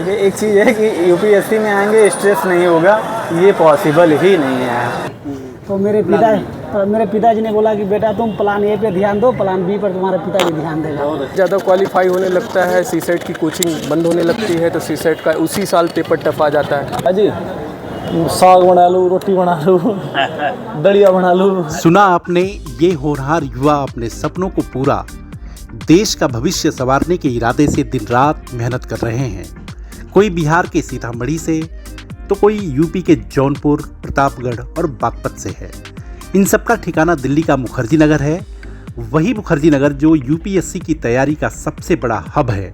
ये एक चीज़ है कि यूपीएससी में आएंगे स्ट्रेस नहीं होगा, ये पॉसिबल ही नहीं है। तो मेरे पिताजी ने बोला कि बेटा तुम प्लान ए पे ध्यान दो, प्लान बी पर तुम्हारे पिताजी ध्यान देगा। ज़्यादा क्वालिफाई होने लगता है, सीसेट की कोचिंग बंद होने लगती है तो सीसेट का उसी साल पेपर टफ आ जाता है। अजी साग बना लूँ, रोटी बना लूँ, दलिया बना लूँ। सुना आपने, ये होनहार युवा अपने सपनों को पूरा, देश का भविष्य संवारने के इरादे से दिन रात मेहनत कर रहे हैं। कोई बिहार के सीतामढ़ी से तो कोई यूपी के जौनपुर, प्रतापगढ़ और बागपत से है। इन सब का ठिकाना दिल्ली का मुखर्जी नगर है। वही मुखर्जी नगर जो यूपीएससी की तैयारी का सबसे बड़ा हब है।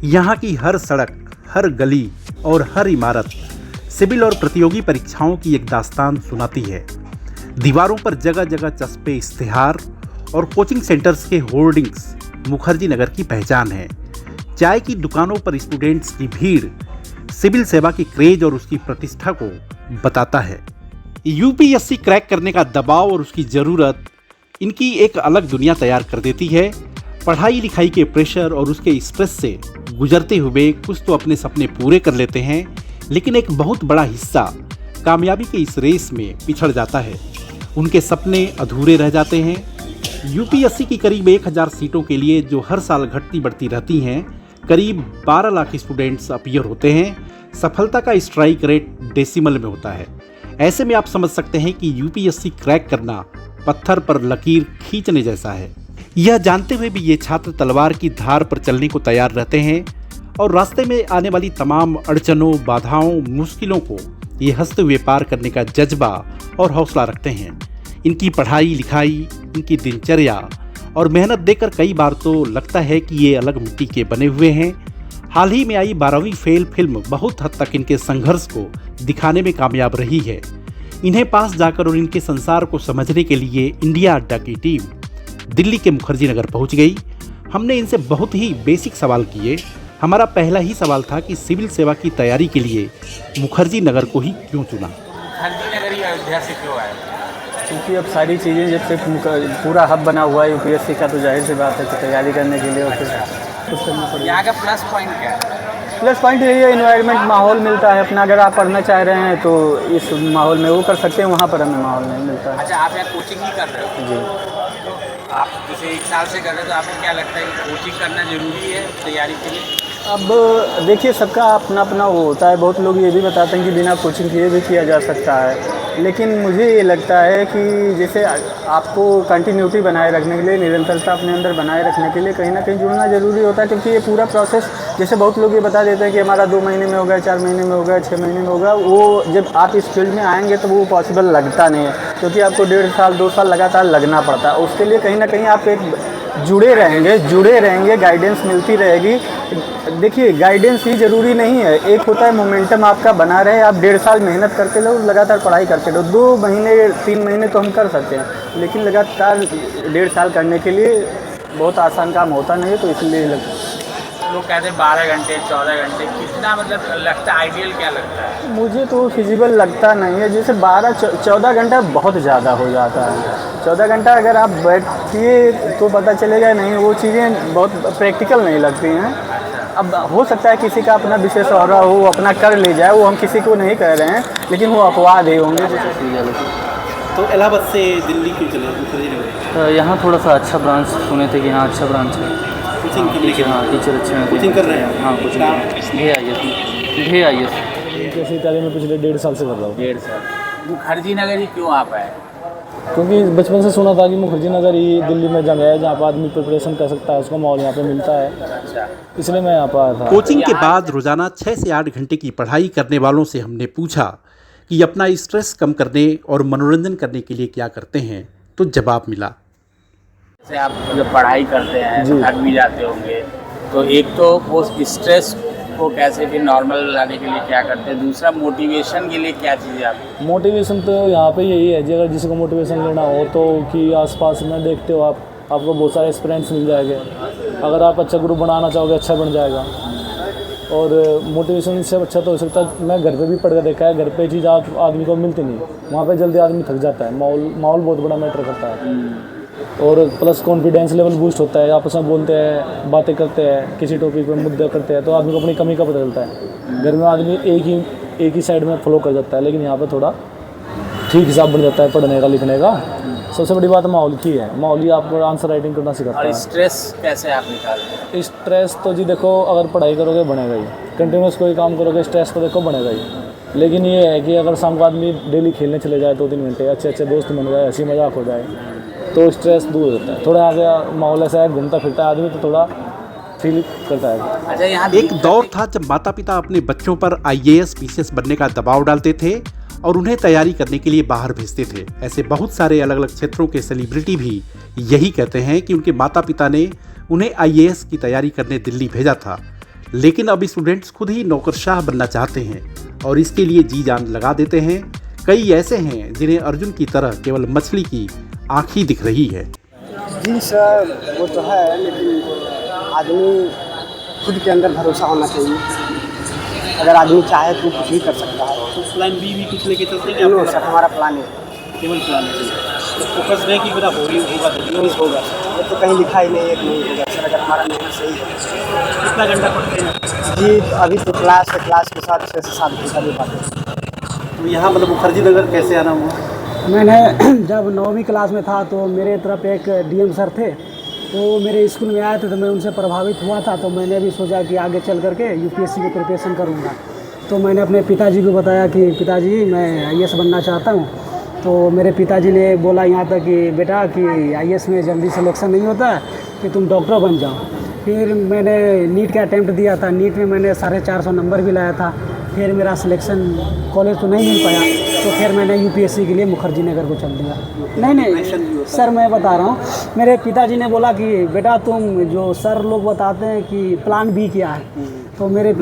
यहाँ की हर सड़क, हर गली और हर इमारत सिविल और प्रतियोगी परीक्षाओं की एक दास्तान सुनाती है। दीवारों पर जगह जगह चस्पे इश्तिहार और कोचिंग सेंटर्स के होर्डिंग्स मुखर्जी नगर की पहचान है। चाय की दुकानों पर स्टूडेंट्स की भीड़ सिविल सेवा की क्रेज और उसकी प्रतिष्ठा को बताता है। यूपीएससी क्रैक करने का दबाव और उसकी ज़रूरत इनकी एक अलग दुनिया तैयार कर देती है। पढ़ाई लिखाई के प्रेशर और उसके स्ट्रेस से गुजरते हुए कुछ तो अपने सपने पूरे कर लेते हैं, लेकिन एक बहुत बड़ा हिस्सा कामयाबी के इस रेस में पिछड़ जाता है। उनके सपने अधूरे रह जाते हैं। यूपीएससी की करीब 1000 सीटों के लिए जो हर साल घटती बढ़ती रहती हैं, करीब 12 लाख स्टूडेंट्स अपीयर होते हैं। सफलता का स्ट्राइक रेट डेसिमल में होता है। ऐसे में आप समझ सकते हैं कि यूपीएससी क्रैक करना पत्थर पर लकीर खींचने जैसा है। यह जानते हुए भी ये छात्र तलवार की धार पर चलने को तैयार रहते हैं और रास्ते में आने वाली तमाम अड़चनों, बाधाओं, मुश्किलों को ये हंसते हुए पार करने का जज्बा और हौसला रखते हैं। इनकी पढ़ाई लिखाई, इनकी दिनचर्या और मेहनत देखकर कई बार तो लगता है कि ये अलग मिट्टी के बने हुए हैं। हाल ही में आई 12वीं फेल फिल्म बहुत हद तक इनके संघर्ष को दिखाने में कामयाब रही है। इन्हें पास जाकर और इनके संसार को समझने के लिए इंडिया अड्डा की टीम दिल्ली के मुखर्जी नगर पहुंच गई। हमने इनसे बहुत ही बेसिक सवाल किए। हमारा पहला ही सवाल था कि सिविल सेवा की तैयारी के लिए मुखर्जी नगर को ही क्यों चुना। मुखर्जी नगर ही अयोध्या से क्यों आए? क्योंकि अब सारी चीज़ें जब से पूरा हब बना हुआ है यूपीएससी का, तो जाहिर सी बात है कि तैयारी करने के लिए और फिर कुछ करना पड़ेगा। यहाँ का प्लस पॉइंट क्या है? प्लस पॉइंट यही है, इन्वायरमेंट, माहौल मिलता है अपना। अगर आप पढ़ना चाह रहे हैं तो इस माहौल में वो कर सकते हैं, वहाँ पर हमें माहौल नहीं मिलता है। अच्छा, आप यहाँ कोचिंग ही कर रहे हो? जी। आप जैसे 1 साल से कर रहे हो, तो आपको क्या लगता है कि कोचिंग करना ज़रूरी है तैयारी के लिए? अब देखिए, सबका अपना अपना वो होता है। बहुत लोग ये भी बताते हैं कि बिना कोचिंग किए भी किया जा सकता है, लेकिन मुझे ये लगता है कि जैसे आपको कंटिन्यूटी बनाए रखने के लिए, निरंतरता अपने अंदर बनाए रखने के लिए कहीं ना कहीं जुड़ना ज़रूरी होता है। क्योंकि ये पूरा प्रोसेस, जैसे बहुत लोग ये बता देते हैं कि हमारा 2 महीने में होगा, 4 महीने में होगा, 6 महीने में होगा, वो जब आप इस फील्ड में आएंगे तो वो पॉसिबल लगता नहीं है। क्योंकि आपको 1.5 साल 2 साल लगातार लगना पड़ता है। उसके लिए कहीं ना कहीं आप एक जुड़े रहेंगे, गाइडेंस मिलती रहेगी। देखिए, गाइडेंस ही ज़रूरी नहीं है, एक होता है मोमेंटम आपका बना रहे। आप 1.5 साल मेहनत करते रहो, लगातार पढ़ाई करते रहो। 2 महीने 3 महीने तो हम कर सकते हैं, लेकिन लगातार 1.5 साल करने के लिए बहुत आसान काम होता नहीं है। तो इसलिए लोग कहते हैं 12 घंटे 14 घंटे, कितना मतलब लगता है, आइडियल क्या लगता है? मुझे तो फिजिबल लगता नहीं है। जैसे 12-14 घंटा बहुत ज़्यादा हो जाता है। 14 घंटा अगर आप बैठिए तो पता चलेगा नहीं, वो चीज़ें बहुत प्रैक्टिकल नहीं लगती हैं। अब हो सकता है किसी का अपना विशेष हो रहा हो, अपना कर ले जाए, वो हम किसी को नहीं कह रहे हैं, लेकिन वो अपवाद ही होंगे। तो इलाहाबाद से दिल्ली क्यों चले मुखर्जी नगर? यहाँ थोड़ा सा अच्छा ब्रांच सुने थे कि यहाँ अच्छा ब्रांच है। कोचिंग करने के? हाँ, टीचर अच्छे हैं। कोचिंग कर रहे हैं? हाँ, कोचिंग AIS। जैसे तैयारी में पिछले 1.5 साल से कर रहा हूँ। 1.5 साल। मुखर्जी नगर ही क्यों आप आए? क्योंकि बचपन से सुना था कि मुखर्जी नगर ही दिल्ली में जगह है जहाँ पर आदमी प्रिपरेशन कर सकता है, उसको माहौल यहाँ पे मिलता है, इसलिए मैं यहाँ पर आया था। कोचिंग के बाद रोजाना 6 से 8 घंटे की पढ़ाई करने वालों से हमने पूछा कि अपना स्ट्रेस कम करने और मनोरंजन करने के लिए क्या करते हैं, तो जवाब मिला। जैसे आप जब पढ़ाई करते हैं तो थक भी जाते होंगे, तो एक तो वो स्ट्रेस को कैसे फिर नॉर्मल लाने के लिए क्या करते हैं, दूसरा मोटिवेशन के लिए क्या चीज़ें आप? मोटिवेशन तो यहाँ पे यही है जी, अगर किसी को मोटिवेशन लेना हो तो कि आसपास में देखते हो आपको बहुत सारे एक्सपीरियंस मिल जाएंगे। अगर आप अच्छा ग्रुप बनाना चाहोगे, अच्छा बन जाएगा। और मोटिवेशन से अच्छा तो हो सकता है, मैं घर पे भी पढ़ कर देखा है, घर पे चीज़ आदमी को मिलती नहीं, वहाँ पे जल्दी आदमी थक जाता है। माहौल बहुत बड़ा मैटर करता है। और प्लस कॉन्फिडेंस लेवल बूस्ट होता है, आपस में बोलते हैं, बातें करते हैं, किसी टॉपिक पे मुद्दा करते हैं तो आदमी को अपनी कमी का पता चलता है। घर में आदमी एक ही साइड में फॉलो कर जाता है, लेकिन यहाँ पे थोड़ा ठीक हिसाब बन जाता है पढ़ने का लिखने का। सबसे बड़ी बात माहौल की है, माहौल ही आपको आंसर राइटिंग करना सिखाता है। और स्ट्रेस कैसे आप निकालते हैं? स्ट्रेस तो जी देखो, अगर पढ़ाई करोगे बनेगा ही, कंटिन्यूस कोई काम करोगे स्ट्रेस तो देखो बनेगा ही। लेकिन ये है कि अगर शाम को आदमी डेली खेलने चले जाए 2-3 घंटे, अच्छे अच्छे दोस्त बन जाए, हंसी मजाक हो जाए तो स्ट्रेस दूर हो जाता है। थोड़ा आगे माहौल ऐसा है, घूमता फिरता है आदमी तो थोड़ा फील करता है। अच्छा, यहाँ एक दौर था जब माता पिता अपने बच्चों पर IAS PCS बनने का दबाव डालते थे और उन्हें तैयारी करने के लिए बाहर भेजते थे। ऐसे बहुत सारे अलग अलग क्षेत्रों के सेलिब्रिटी भी यही कहते हैं कि उनके माता पिता ने उन्हें IAS की तैयारी करने दिल्ली भेजा था, लेकिन अब स्टूडेंट्स खुद ही नौकरशाह बनना चाहते हैं और इसके लिए जी जान लगा देते हैं। कई ऐसे हैं जिन्हें अर्जुन की तरह केवल मछली की आँख ही दिख रही है। जी सर, वो तो है, लेकिन आदमी खुद के अंदर भरोसा होना चाहिए। अगर आदमी चाहे तो कुछ भी कर सकता है। तो प्लान बी भी कुछ लेके चलते हैं? नो सर, हमारा प्लान है केवल प्लान है। तो फोकस रहे कि मेरा होगा नहीं होगा। ये तो कहीं लिखा ही नहीं है कि नहीं होगा सर, अगर हमारा मेहनत सही है। कितना घंटा पढ़ते हैं? जी अभी तो क्लास है, क्लास के साथ 6 से 7 घंटा दे पाते हैं। तो यहाँ मतलब मुखर्जी नगर कैसे आना हुआ? मैंने जब 9वीं क्लास में था तो मेरे तरफ एक DM सर थे, तो मेरे स्कूल में आए थे तो मैं उनसे प्रभावित हुआ था। तो मैंने भी सोचा कि आगे चल करके UPSC की प्रिपरेशन करूँगा। तो मैंने अपने पिताजी को बताया कि पिताजी मैं IAS बनना चाहता हूँ। तो मेरे पिताजी ने बोला यहाँ तक कि बेटा कि IAS में जल्दी सिलेक्शन नहीं होता है, कि तुम डॉक्टर बन जाओ। फिर मैंने नीट का अटैम्प्ट दिया था, नीट में मैंने 450 नंबर भी लाया था। फिर मेरा सिलेक्शन कॉलेज तो नहीं मिल पाया, तो फिर मैंने UPSC के लिए मुखर्जी नगर को चल दिया। नहीं सर, मैं बता रहा हूँ, मेरे पिताजी ने बोला कि बेटा तुम जो सर लोग बताते हैं कि प्लान B क्या है, तो मेरे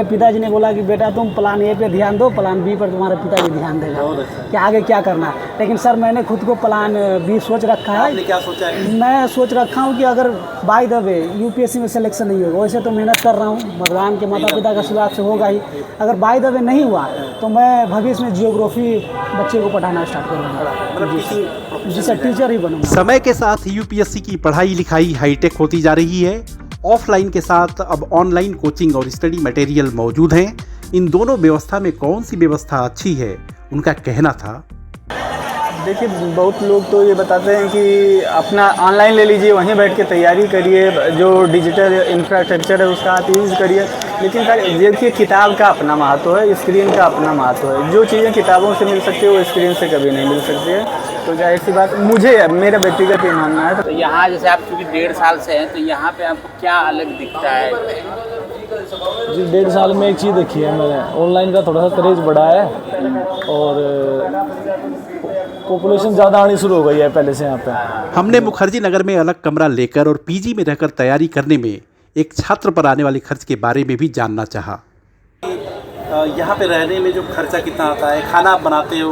पिताजी ने बोला कि बेटा तुम प्लान A पे ध्यान दो, प्लान B पर तुम्हारे पिताजी ध्यान देगा कि आगे क्या करना है। लेकिन सर मैंने खुद को प्लान B सोच रखा है। आपने क्या सोचा है? मैं सोच रखा हूँ कि अगर बाय द वे UPSC में सिलेक्शन नहीं होगा, वैसे तो मेहनत कर रहा हूँ, भगवान के माता पिता का आशीर्वाद से होगा ही। अगर बाय द वे नहीं हुआ तो मैं भविष्य में जियोग्राफी बच्चे को पढ़ाना स्टार्ट करूँगा। जी सर, टीचर ही बनूँगा। समय के साथ UPSC की पढ़ाई लिखाई हाईटेक होती जा रही है। ऑफलाइन के साथ अब ऑनलाइन कोचिंग और स्टडी मटेरियल मौजूद हैं। इन दोनों व्यवस्था में कौन सी व्यवस्था अच्छी है, उनका कहना था। देखिए, बहुत लोग तो ये बताते हैं कि अपना ऑनलाइन ले लीजिए, वहीं बैठ के तैयारी करिए, जो डिजिटल इंफ्रास्ट्रक्चर है उसका आप यूज़ करिए। लेकिन देखिए, किताब का अपना महत्व है, स्क्रीन का अपना महत्व है। जो चीज़ें किताबों से मिल सकती है वो स्क्रीन से कभी नहीं मिल सकती है। तो जाहिर सी बात, मुझे मेरा व्यक्तिगत ये मानना है। तो यहाँ जैसे आप चूँकि 1.5 साल से हैं, तो यहाँ पे आपको क्या अलग दिखता है? जी 1.5 साल में एक चीज़ देखी है मैंने, ऑनलाइन का थोड़ा सा क्रेज़ बढ़ा है और पॉपुलेशन ज़्यादा आनी शुरू हो गई है पहले से यहाँ पे। हमने मुखर्जी नगर में अलग कमरा लेकर और PG में रहकर तैयारी करने में एक छात्र पर आने वाले खर्च के बारे में भी जानना चाहा। यहाँ पे रहने में जो खर्चा कितना आता है? खाना आप बनाते हो,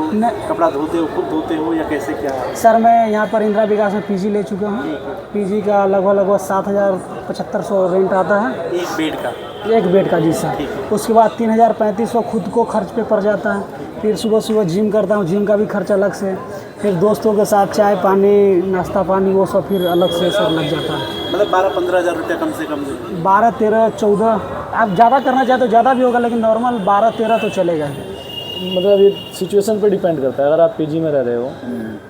कपड़ा धोते हो, खुद धोते हो या कैसे क्या है? सर मैं यहाँ पर इंदिरा विकास में PG ले चुका हूँ। PG का लगभग 7,7500 रेंट आता है एक बेड का। एक बेड का। जी सर। उसके बाद 3,3500 खुद को खर्च पे पड़ जाता है। फिर सुबह सुबह जिम करता हूँ, जिम का भी खर्चा अलग से। फिर दोस्तों के साथ चाय पानी, नाश्ता पानी, वो सब फिर अलग से सर लग जाता है। मतलब 12-15 हज़ार रुपया कम से कम? 12, 13, 14। आप ज़्यादा करना चाहे तो ज़्यादा भी होगा, लेकिन नॉर्मल 12-13 तो चलेगा ही। मतलब ये सिचुएशन पे डिपेंड करता है। अगर आप PG में रह रहे हो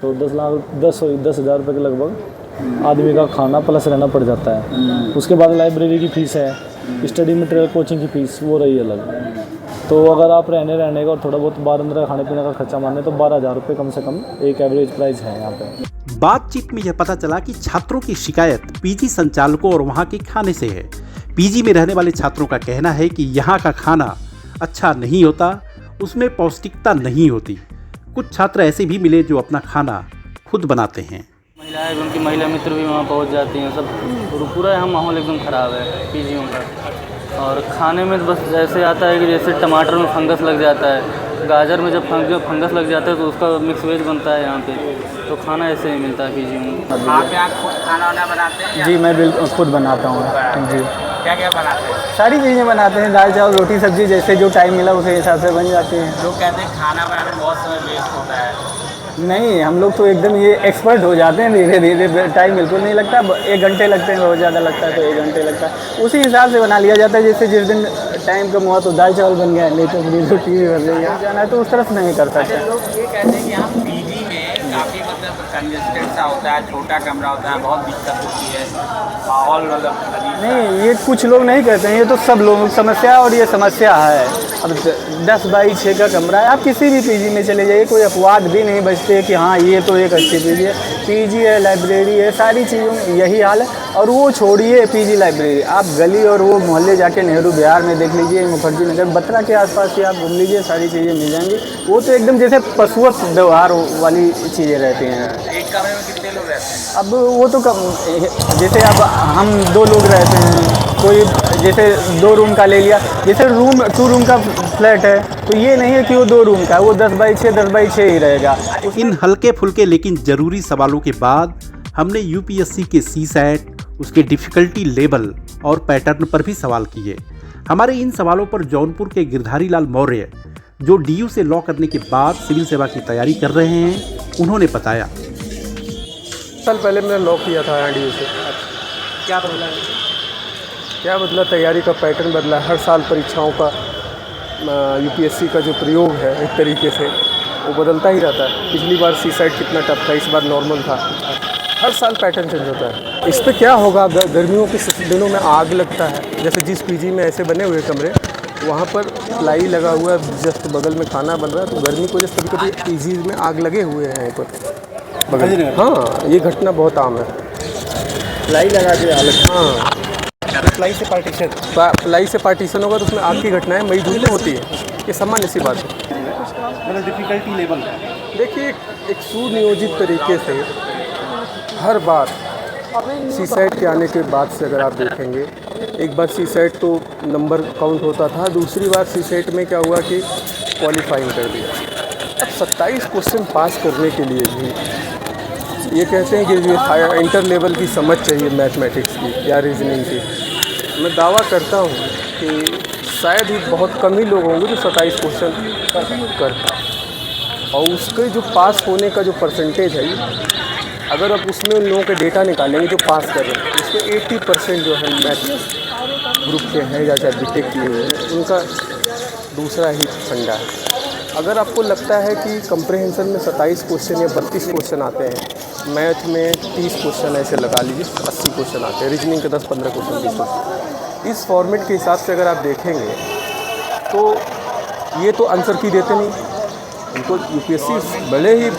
तो 10,000 रुपये के लगभग आदमी का खाना प्लस रहना पड़ जाता है। उसके बाद लाइब्रेरी की फ़ीस है, स्टडी मटेरियल कोचिंग की फ़ीस वो रही अलग। तो अगर आप रहने का और थोड़ा बहुत बाहर अंदर खाने पीने का खर्चा माने तो 12,000 रुपये कम से कम एक एवरेज प्राइस है यहाँ पे। बातचीत में यह पता चला कि छात्रों की शिकायत PG संचालकों और वहाँ के खाने से है। PG में रहने वाले छात्रों का कहना है कि यहाँ का खाना अच्छा नहीं होता, उसमें पौष्टिकता नहीं होती। कुछ छात्र ऐसे भी मिले जो अपना खाना खुद बनाते हैं। महिलाएं, उनकी महिला मित्र भी वहाँ पहुँच जाती हैं। सब पूरा यहाँ माहौल एकदम ख़राब है PGयों का। और खाने में बस ऐसे आता है कि जैसे टमाटर में फंगस लग जाता है, गाजर में जब फंगस लग जाता है तो उसका मिक्स वेज बनता है यहाँ पे। तो खाना ऐसे ही मिलता है PG में। आप यहाँ खुद खाना वाना बनाते हैं? जी मैं बिल्कुल खुद बनाता हूँ। जी क्या क्या बनाते हैं? सारी चीज़ें बनाते हैं, दाल चावल रोटी सब्जी, जैसे जो टाइम मिला उसी हिसाब से बन जाती हैं। लोग कहते हैं खाना बनाने में बहुत समय वेस्ट होता है, नहीं, हम लोग तो एकदम ये एक्सपर्ट हो जाते हैं धीरे धीरे, टाइम बिल्कुल नहीं लगता। 1 घंटे लगते हैं, बहुत ज़्यादा लगता है तो 1 घंटे लगता है। उसी हिसाब से बना लिया जाता है, जैसे जिस दिन टाइम कम हुआ तो दाल चावल बन गया, नहीं तो पूरी रोटी भी बन गई। यहाँ जाना है तो उस तरफ नहीं कर सकते। लोग ये कहते हैं कि यहाँ पीजी में काफ़ी मतलब कंजेस्टेड सा होता है, छोटा कमरा होता है, बहुत दिक्कत होती है, माहौल मतलब नहीं, ये कुछ लोग नहीं कहते हैं, ये तो सब लोगों की समस्या है और ये समस्या है। अब 10 बाई 6 का कमरा है, आप किसी भी पीजी में चले जाइए, कोई अपवाद भी नहीं बचते कि हाँ ये तो एक अच्छी पीजी है। पीजी है, लाइब्रेरी है, सारी चीज़ों में यही हाल है। और वो छोड़िए पीजी लाइब्रेरी, आप गली और वो मोहल्ले जाके नेहरू बिहार में देख लीजिए, मुखर्जी नगर, बत्रा के आसपास ही आप घूम लीजिए, सारी चीज़ें मिल जाएंगी। वो तो एकदम जैसे पशुवत व्यवहार वाली चीज़ें रहती हैं। एक कमरे में कितने लोग रहते हैं? अब वो तो जैसे अब हम 2 लोग रहते हैं, कोई जैसे 2 रूम का ले लिया, जैसे 2 रूम का फ्लैट है तो ये नहीं है कि वो 2 रूम का है, वो 10 बाई 6 ही रहेगा। इन हल्के फुल्के लेकिन ज़रूरी सवालों के बाद हमने यूपीएससी के सीसैट, उसके डिफ़िकल्टी लेवल और पैटर्न पर भी सवाल किए। हमारे इन सवालों पर जौनपुर के गिरधारी लाल मौर्य, जो डीयू से लॉ करने के बाद सिविल सेवा की तैयारी कर रहे हैं, उन्होंने बताया। साल पहले मैंने लॉ किया था यहाँ डीयू से। क्या बदला? क्या बदला? तैयारी का पैटर्न बदला। हर साल परीक्षाओं का यूपीएससी का जो प्रयोग है एक तरीके से वो बदलता ही रहता है। पिछली बार सीसैट कितना टफ था, इस बार नॉर्मल था। हर साल पैटर्न चेंज होता है। इस पर क्या होगा, गर्मियों के दिनों में आग लगता है। जैसे जिस पीजी में ऐसे बने हुए कमरे, वहाँ पर प्लाई लगा हुआ है, जस्ट बगल में खाना बन रहा है, तो गर्मी की वजह से कभी कभी पीजी में आग लगे हुए हैं यहाँ पर बगल में। हाँ, ये घटना बहुत आम है। प्लाई लगा के हालत। हाँ, प्लाई से पार्टीशन, प्लाई से पार्टीशन होगा तो उसमें आग की घटनाएं मई जून में होती है। ये सामान्य सी बात है। मतलब डिफ़िकल्टी लेवल। देखिए, एक सुनियोजित तरीके से हर बार सीसैट के आने के बाद से अगर आप देखेंगे, एक बार सीसैट तो नंबर काउंट होता था, दूसरी बार सीसैट में क्या हुआ कि क्वालिफाइंग कर दिया। अब 27 क्वेश्चन पास करने के लिए भी ये कहते हैं कि ये हायर इंटर लेवल की समझ चाहिए मैथमेटिक्स की या रीजनिंग की। मैं दावा करता हूँ कि शायद ही बहुत कम ही लोग होंगे जो 27 क्वेश्चन करता, और उसके जो पास होने का जो परसेंटेज है, अगर आप उसमें उन लोगों के डेटा निकालेंगे जो पास कर रहे हैं, उसमें 80% जो है मैथ ग्रुप के हैं या चाहे बीटेक किए हुए हैं, उनका दूसरा ही फंडा है। अगर आपको लगता है कि कंप्रहेंशन में 27 क्वेश्चन या 32 क्वेश्चन आते हैं, मैथ में 30 क्वेश्चन ऐसे लगा लीजिए, 80 क्वेश्चन आते हैं, रीजनिंग के 10-15 क्वेश्चन, 20 क्वेश्चन, इस फॉर्मेट के हिसाब से अगर आप देखेंगे तो ये तो आंसर की देते नहीं। इनको यूपीएससी भले ही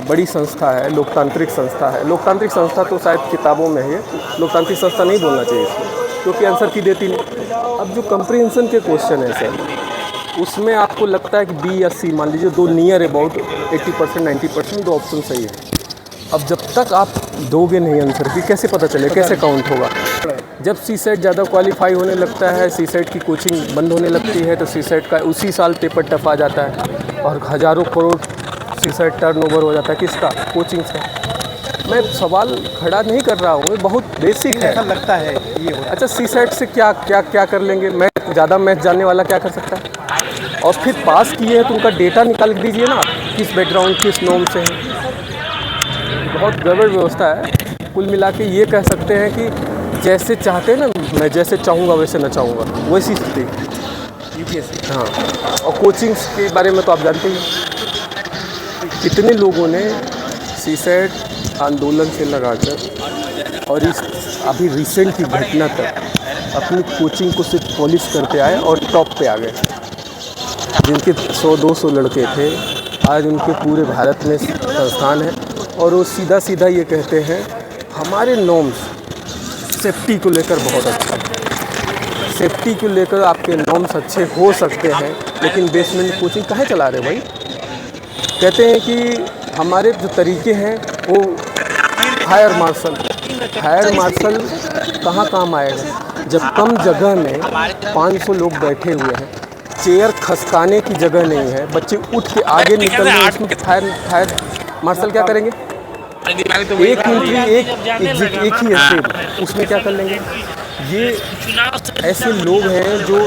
बड़ी संस्था है, लोकतांत्रिक संस्था है। लोकतांत्रिक संस्था तो शायद किताबों में है, लोकतांत्रिक संस्था नहीं बोलना चाहिए इसमें, क्योंकि आंसर की देती नहीं। अब जो कंप्रीहेंशन के क्वेश्चन है सर, उसमें आपको लगता है कि बी या सी, मान लीजिए 2 नियर अबाउट 80% 90% 2 ऑप्शन सही है। अब जब तक आप दोगे नहीं आंसर की, कैसे पता चले, कैसे काउंट होगा? जब सीसैट ज़्यादा क्वालिफाई होने लगता है, सीसैट की कोचिंग बंद होने लगती है, तो सीसैट का उसी साल पेपर टफ आ जाता है और हज़ारों करोड़ सीसैट टर्नओवर हो जाता है। किसका? कोचिंग से। मैं सवाल खड़ा नहीं कर रहा हूँ, बहुत बेसिक है। ऐसा लगता है ये हो। अच्छा, सीसैट से क्या क्या क्या कर लेंगे? ज़्यादा मैथ जानने वाला क्या कर सकता है? और फिर पास किए हैं तो उनका डेटा निकाल दीजिए ना, किस बैकग्राउंड, किस नॉर्म से है। बहुत गड़बड़ व्यवस्था है। कुल मिला के ये कह सकते हैं कि जैसे चाहते हैं ना, मैं जैसे चाहूँगा वैसे न चाहूँगा, वैसी स्थिति यूपीएससी। हाँ, और कोचिंग्स के बारे में तो आप जानते ही, कितने लोगों ने सीसैट आंदोलन से लगाकर और इस अभी रिसेंट की घटना तक अपनी कोचिंग को सिर्फ पॉलिश करते आए और टॉप पे आ गए। जिनके 100-200 लड़के थे, आज उनके पूरे भारत में संस्थान है, और वो सीधा सीधा ये कहते हैं हमारे नॉर्म्स सेफ्टी को लेकर बहुत अच्छा है। सेफ्टी को लेकर आपके नॉर्म्स अच्छे हो सकते हैं, लेकिन बेसमेंट कोचिंग काहे चला रहे भाई? कहते हैं कि हमारे जो तरीके हैं वो फायर मार्शल कहाँ काम आएगा, जब कम जगह में 500 लोग बैठे हुए हैं, चेयर खसकाने की जगह नहीं है, बच्चे उठ के आगे निकल रहे हैं, उसमें फायर मार्शल क्या करेंगे? एक एंट्री एक ही स्टेप, उसमें क्या कर लेंगे? ये ऐसे लोग हैं जो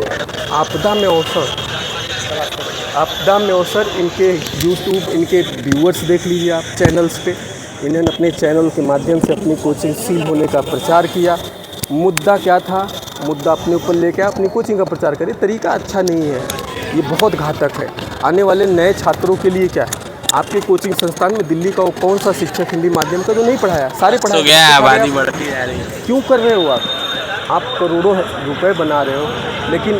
आपदा में अवसर इनके यूट्यूब, इनके व्यूअर्स देख लीजिए आप चैनल्स पे, इन्होंने अपने चैनल के माध्यम से अपनी कोचिंग सील होने का प्रचार किया। मुद्दा क्या था, मुद्दा अपने ऊपर लेके अपनी कोचिंग का प्रचार करें। तरीका अच्छा नहीं है, ये बहुत घातक है। आने वाले नए छात्रों के लिए क्या है, आपके कोचिंग संस्थान में दिल्ली का कौन सा शिक्षक हिंदी माध्यम का जो नहीं पढ़ाया, सारे पढ़ाए। तो क्या आबादी बढ़ती जा रही है, क्यों कर रहे हो आप करोड़ों रुपए बना रहे हो, लेकिन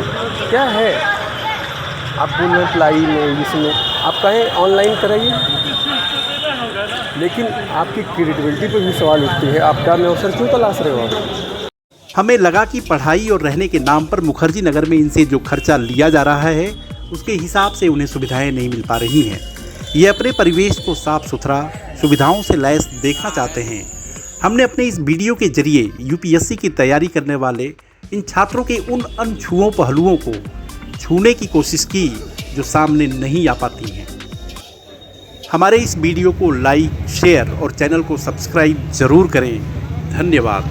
क्या है आप बोल रहे हैं प्लाई में, इसमें आप कहें ऑनलाइन कराइए, लेकिन आपकी क्रेडिबिलिटी पर भी सवाल उठती है। आप क्या में अवसर क्यों तलाश रहे हो आप? हमें लगा कि पढ़ाई और रहने के नाम पर मुखर्जी नगर में इनसे जो खर्चा लिया जा रहा है उसके हिसाब से उन्हें सुविधाएं नहीं मिल पा रही हैं। ये अपने परिवेश को साफ सुथरा, सुविधाओं से लैस देखना चाहते हैं। हमने अपने इस वीडियो के जरिए यूपीएससी की तैयारी करने वाले इन छात्रों के उन अनछुओं पहलुओं को छूने की कोशिश की जो सामने नहीं आ पाती हैं। हमारे इस वीडियो को लाइक, शेयर और चैनल को सब्सक्राइब जरूर करें। धन्यवाद।